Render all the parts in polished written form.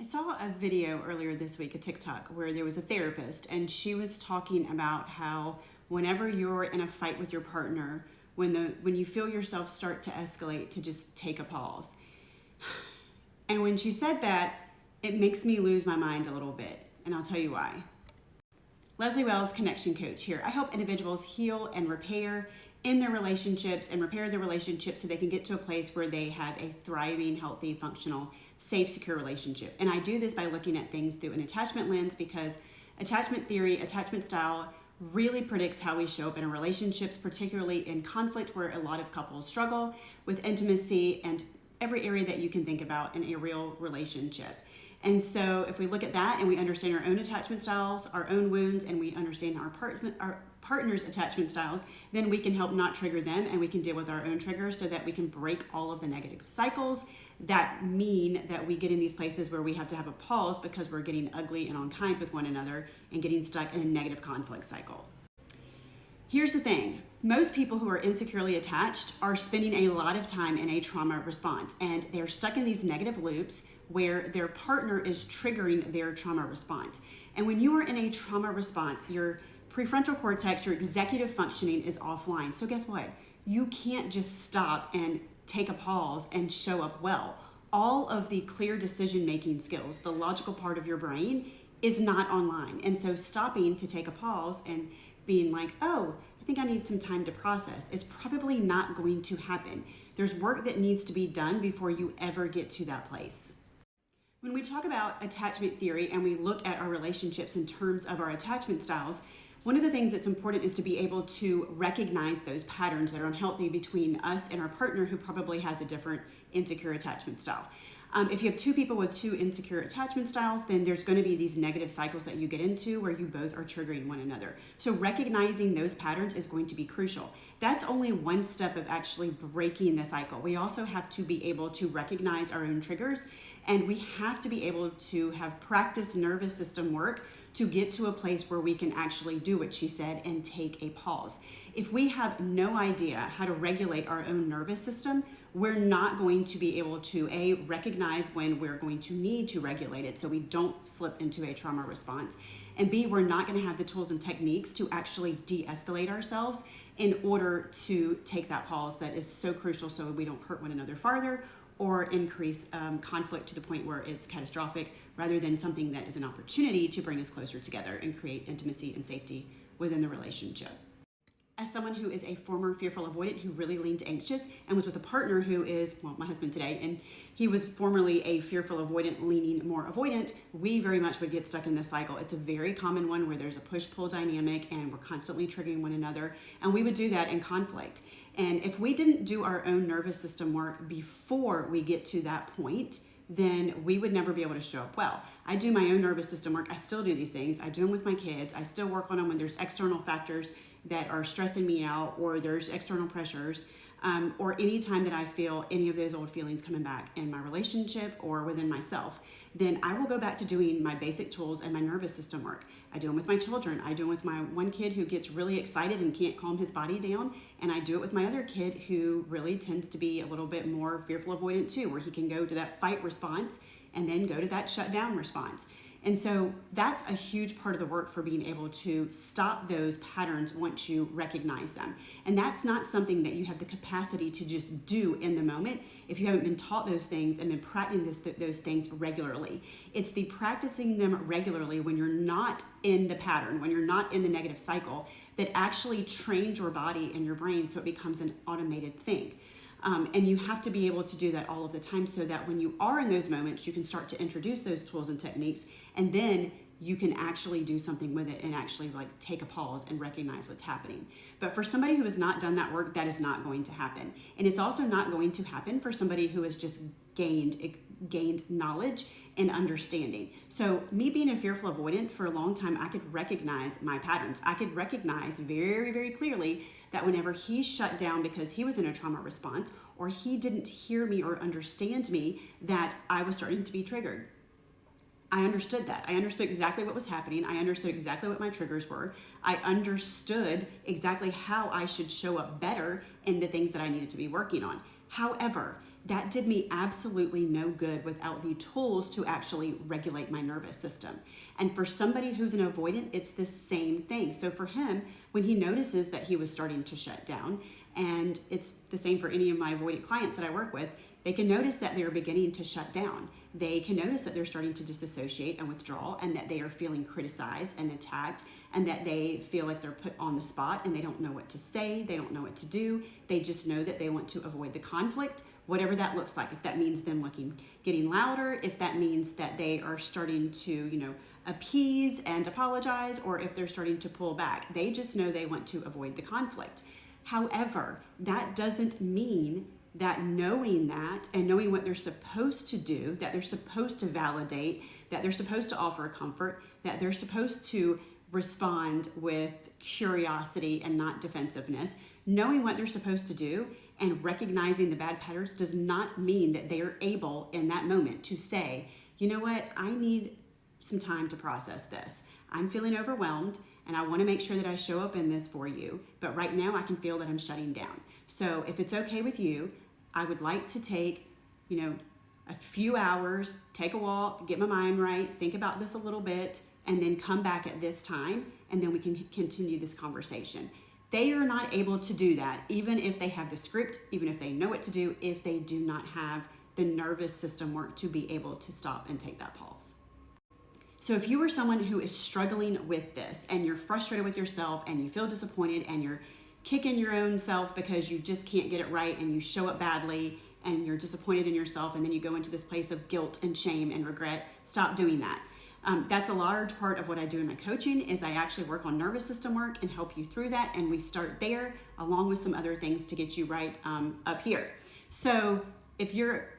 I saw a video earlier this week, a TikTok, where there was a therapist and she was talking about how whenever you're in a fight with your partner, when you feel yourself start to escalate, to just take a pause. And when she said that, it makes me lose my mind a little bit, and I'll tell you why. Leslie Wells, connection coach here. I help individuals heal and repair in their relationships and repair their relationships so they can get to a place where they have a thriving, healthy, functional, safe, secure relationship. And I do this by looking at things through an attachment lens, because attachment theory, attachment style really predicts how we show up in our relationships, particularly in conflict, where a lot of couples struggle with intimacy and every area that you can think about in a real relationship. And so if we look at that and we understand our own attachment styles, our own wounds, and we understand our partner's attachment styles, then we can help not trigger them, and we can deal with our own triggers so that we can break all of the negative cycles that mean that we get in these places where we have to have a pause because we're getting ugly and unkind with one another and getting stuck in a negative conflict cycle. Here's the thing. Most people who are insecurely attached are spending a lot of time in a trauma response, and they're stuck in these negative loops where their partner is triggering their trauma response. And when you are in a trauma response, your prefrontal cortex, your executive functioning is offline. So guess what? You can't just stop and take a pause and show up well. All of the clear decision-making skills, the logical part of your brain, is not online. And so stopping to take a pause and being like, oh, I think I need some time to process, is probably not going to happen. There's work that needs to be done before you ever get to that place. When we talk about attachment theory and we look at our relationships in terms of our attachment styles, one of the things that's important is to be able to recognize those patterns that are unhealthy between us and our partner who probably has a different insecure attachment style. If you have two people with two insecure attachment styles, then there's going to be these negative cycles that you get into where you both are triggering one another. So recognizing those patterns is going to be crucial. That's only one step of actually breaking the cycle. We also have to be able to recognize our own triggers, and we have to be able to have practiced nervous system work to get to a place where we can actually do what she said and take a pause. If we have no idea how to regulate our own nervous system, we're not going to be able to recognize when we're going to need to regulate it so we don't slip into a trauma response. And B, we're not going to have the tools and techniques to actually de-escalate ourselves in order to take that pause that is so crucial so we don't hurt one another farther or increase conflict to the point where it's catastrophic, rather than something that is an opportunity to bring us closer together and create intimacy and safety within the relationship. As someone who is a former fearful avoidant who really leaned anxious and was with a partner who is, well, my husband today, and he was formerly a fearful avoidant leaning more avoidant, we very much would get stuck in this cycle. It's a very common one where there's a push-pull dynamic and we're constantly triggering one another, and we would do that in conflict. And if we didn't do our own nervous system work before we get to that point, then we would never be able to show up well. I do my own nervous system work. I still do these things. I do them with my kids. I still work on them when there's external factors that are stressing me out, or there's external pressures, or any time that I feel any of those old feelings coming back in my relationship or within myself, then I will go back to doing my basic tools and my nervous system work. I do them with my children. I do them with my one kid who gets really excited and can't calm his body down. And I do it with my other kid who really tends to be a little bit more fearful avoidant too, where he can go to that fight response and then go to that shutdown response. And so that's a huge part of the work for being able to stop those patterns once you recognize them. And that's not something that you have the capacity to just do in the moment if you haven't been taught those things and been practicing those things regularly. It's the practicing them regularly when you're not in the pattern, when you're not in the negative cycle, that actually trains your body and your brain so it becomes an automated thing. And you have to be able to do that all of the time so that when you are in those moments, you can start to introduce those tools and techniques, and then you can actually do something with it and actually like take a pause and recognize what's happening. But for somebody who has not done that work, that is not going to happen. And it's also not going to happen for somebody who has just gained knowledge and understanding. So me being a fearful avoidant for a long time, I could recognize my patterns. I could recognize very, very clearly that whenever he shut down because he was in a trauma response, or he didn't hear me or understand me, that I was starting to be triggered. I understood that. I understood exactly what was happening. I understood exactly what my triggers were. I understood exactly how I should show up better in the things that I needed to be working on. However, that did me absolutely no good without the tools to actually regulate my nervous system. And for somebody who's an avoidant, it's the same thing. So for him, when he notices that he was starting to shut down, and it's the same for any of my avoidant clients that I work with, they can notice that they're beginning to shut down. They can notice that they're starting to disassociate and withdraw, and that they are feeling criticized and attacked, and that they feel like they're put on the spot and they don't know what to say, they don't know what to do. They just know that they want to avoid the conflict, whatever that looks like. If that means them getting louder, if that means that they are starting to, appease and apologize, or if they're starting to pull back. They just know they want to avoid the conflict. However, that doesn't mean that knowing that and knowing what they're supposed to do, that they're supposed to validate, that they're supposed to offer comfort, that they're supposed to respond with curiosity and not defensiveness, knowing what they're supposed to do and recognizing the bad patterns does not mean that they are able in that moment to say, you know what, I need some time to process this. I'm feeling overwhelmed and I want to make sure that I show up in this for you, but right now I can feel that I'm shutting down. So if it's okay with you, I would like to take, a few hours, take a walk, get my mind right, think about this a little bit, and then come back at this time, and then we can continue this conversation. They are not able to do that, even if they have the script, even if they know what to do, if they do not have the nervous system work to be able to stop and take that pause. So if you are someone who is struggling with this and you're frustrated with yourself and you feel disappointed and you're kicking your own self because you just can't get it right and you show up badly and you're disappointed in yourself and then you go into this place of guilt and shame and regret, stop doing that. That's a large part of what I do in my coaching is I actually work on nervous system work and help you through that. And we start there along with some other things to get you right up here. So if you're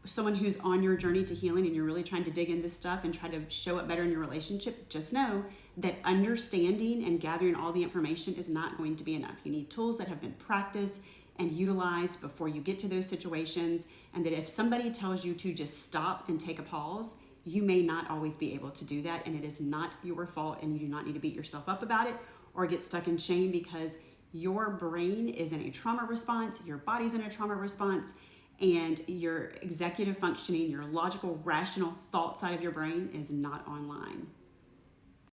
someone who's on your journey to healing and you're really trying to dig into this stuff and try to show up better in your relationship, just know that understanding and gathering all the information is not going to be enough. You need tools that have been practiced and utilized before you get to those situations, and that if somebody tells you to just stop and take a pause, you may not always be able to do that, and it is not your fault, and you do not need to beat yourself up about it or get stuck in shame, because your brain is in a trauma response, your body's in a trauma response, and your executive functioning, your logical, rational thought side of your brain is not online.